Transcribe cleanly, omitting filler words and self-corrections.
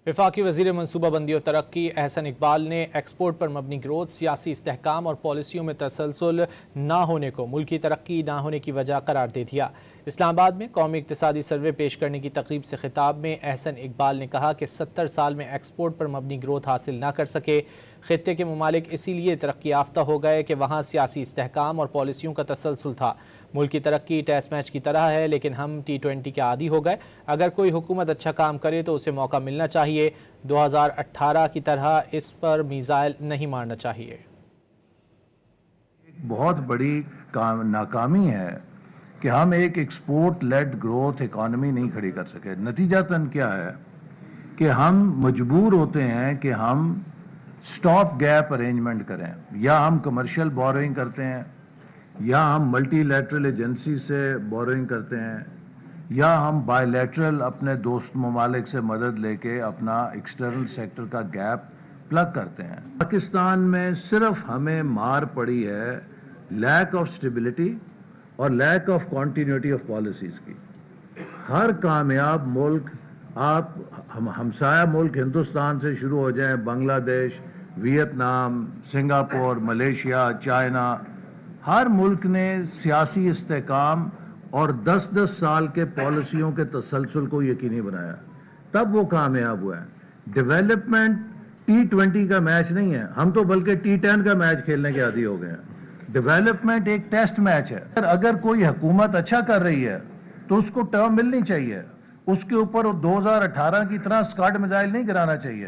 وفاقی وزیر منصوبہ بندی و ترقی احسن اقبال نے ایکسپورٹ پر مبنی گروتھ، سیاسی استحکام اور پالیسیوں میں تسلسل نہ ہونے کو ملکی ترقی نہ ہونے کی وجہ قرار دے دیا۔ اسلام آباد میں قومی اقتصادی سروے پیش کرنے کی تقریب سے خطاب میں احسن اقبال نے کہا کہ 70 سال میں ایکسپورٹ پر مبنی گروتھ حاصل نہ کر سکے۔ خطے کے ممالک اسی لیے ترقی یافتہ ہو گئے کہ وہاں سیاسی استحکام اور پالیسیوں کا تسلسل تھا۔ ملک کی ترقی ٹیسٹ میچ کی طرح ہے، لیکن ہم T20 کے عادی ہو گئے۔ اگر کوئی حکومت اچھا کام کرے تو اسے موقع ملنا چاہیے۔ 2018 کی طرح اس پر میزائل نہیں مارنا چاہیے۔ بہت بڑی ناکامی ہے کہ ہم ایک ایکسپورٹ لیڈ گروتھ اکانومی نہیں کھڑی کر سکے۔ نتیجتاً کیا ہے کہ ہم مجبور ہوتے ہیں کہ ہم سٹاپ گیپ ارینجمنٹ کریں، یا ہم کمرشل بوروئنگ کرتے ہیں، یا ہم ملٹی لیٹرل ایجنسی سے بوروئنگ کرتے ہیں، یا ہم بائی لیٹرل اپنے دوست ممالک سے مدد لے کے اپنا ایکسٹرنل سیکٹر کا گیپ پلگ کرتے ہیں۔ پاکستان میں صرف ہمیں مار پڑی ہے لیک آف سٹیبلٹی اور lack of continuity of policies کی۔ ہر کامیاب ملک، آپ ہمسایہ ملک ہندوستان سے شروع ہو جائیں، بنگلہ دیش، ویتنام، سنگاپور، ملیشیا، چائنا، ہر ملک نے سیاسی استحکام اور 10 سال کے پالیسیوں کے تسلسل کو یقینی بنایا، تب وہ کامیاب ہوا ہے۔ ڈیولپمنٹ T20 کا میچ نہیں ہے، ہم تو بلکہ T10 کا میچ کھیلنے کے عادی ہو گئے ہیں۔ ڈیولپمنٹ ایک ٹیسٹ میچ ہے۔ اگر کوئی حکومت اچھا کر رہی ہے تو اس کو ٹرم ملنی چاہیے، اس کے اوپر 2018 کی طرح اسکاڈ میزائل نہیں گرانا چاہیے۔